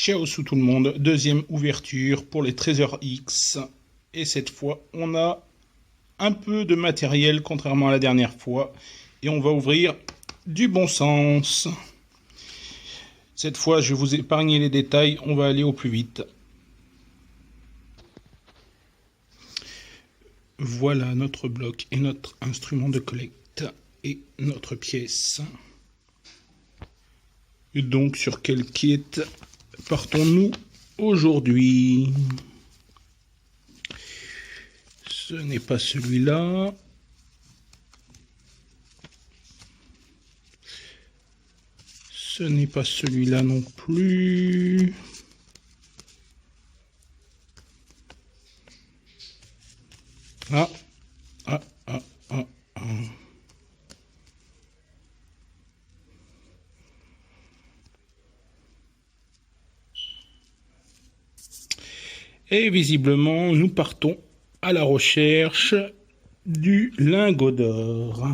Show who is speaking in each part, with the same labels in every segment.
Speaker 1: Ciao sous tout le monde, deuxième ouverture pour les Trésors X. Et cette fois, on a un peu de matériel contrairement à la dernière fois. Et on va ouvrir du bon sens. Cette fois, je vais vous épargner les détails, on va aller au plus vite. Voilà notre bloc et notre instrument de collecte et notre pièce. Et donc, sur quel kit partons-nous aujourd'hui? Ce n'est pas celui-là. Ce n'est pas celui-là non plus. Ah. Et visiblement, nous partons à la recherche du lingot d'or.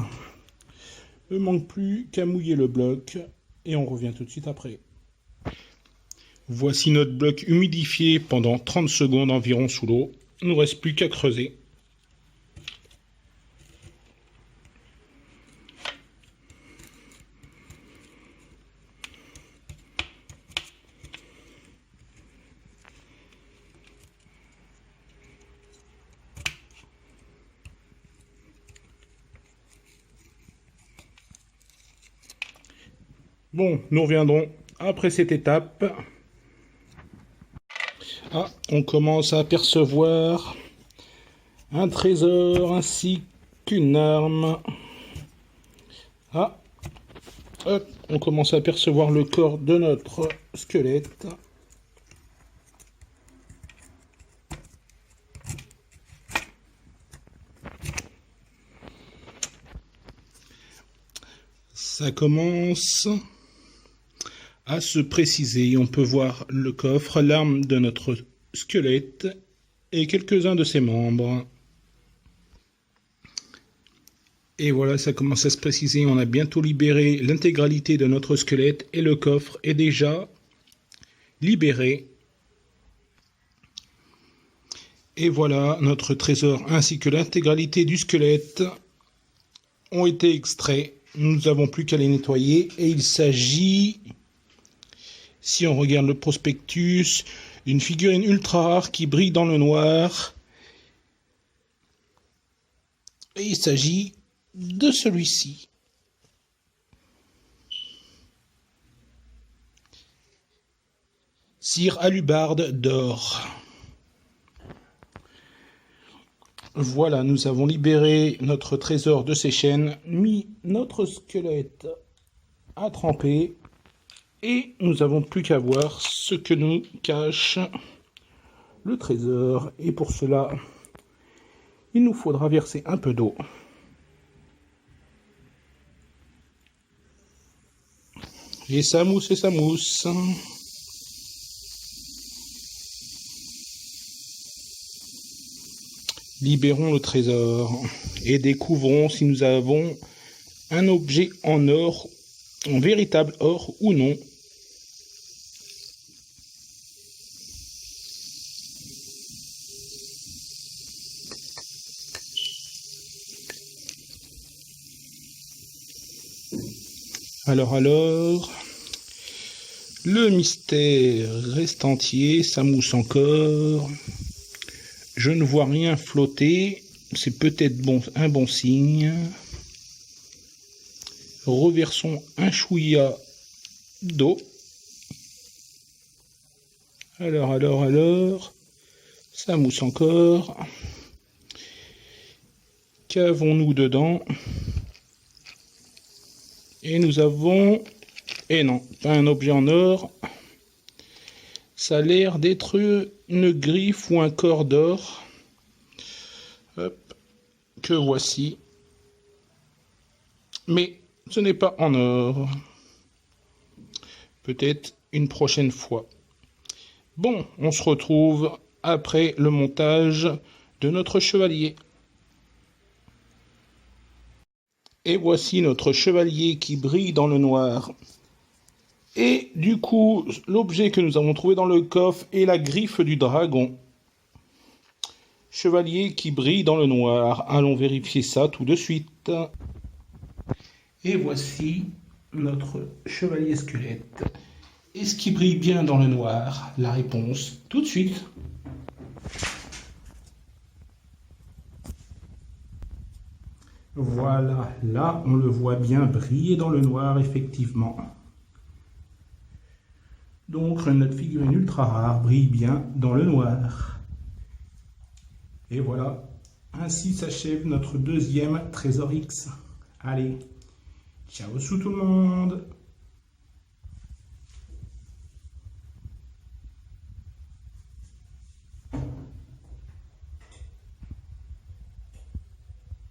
Speaker 1: Il ne manque plus qu'à mouiller le bloc et on revient tout de suite après. Voici notre bloc humidifié pendant 30 secondes environ sous l'eau. Il ne nous reste plus qu'à creuser. Bon, nous reviendrons après cette étape. Ah, on commence à apercevoir un trésor ainsi qu'une arme. Ah, hop, on commence à apercevoir le corps de notre squelette. Ça commence à se préciser. On peut voir le coffre, l'arme de notre squelette et quelques-uns de ses membres. Et voilà, ça commence à se préciser. On a bientôt libéré l'intégralité de notre squelette et le coffre est déjà libéré. Et voilà, notre trésor ainsi que l'intégralité du squelette ont été extraits. Nous n'avons plus qu'à les nettoyer et il s'agit, si on regarde le prospectus, d'une figurine ultra rare qui brille dans le noir. Et il s'agit de celui-ci. Sir Alubarde d'or. Voilà, nous avons libéré notre trésor de ses chaînes, mis notre squelette à tremper et nous n'avons plus qu'à voir ce que nous cache le trésor. Et pour cela, il nous faudra verser un peu d'eau. Et ça mousse et ça mousse. Libérons le trésor et découvrons si nous avons un objet en or, en véritable or ou non. Alors, le mystère reste entier, ça mousse encore. Je ne vois rien flotter, c'est peut-être un bon signe. Reversons un chouïa d'eau. Alors, ça mousse encore. Qu'avons-nous dedans? Et nous avons... Et non, pas un objet en or. Ça a l'air d'être une griffe ou un corps d'or. Hop, que voici. Mais ce n'est pas en or. Peut-être une prochaine fois. Bon, on se retrouve après le montage de notre chevalier. Et voici notre chevalier qui brille dans le noir. Et du coup, l'objet que nous avons trouvé dans le coffre est la griffe du dragon. Chevalier qui brille dans le noir. Allons vérifier ça tout de suite. Et voici notre chevalier squelette. Est-ce qu'il brille bien dans le noir? La réponse tout de suite. Voilà, là on le voit bien briller dans le noir effectivement. Donc notre figurine ultra rare brille bien dans le noir. Et voilà, ainsi s'achève notre deuxième Trésor X. Allez, ciao sous tout le monde!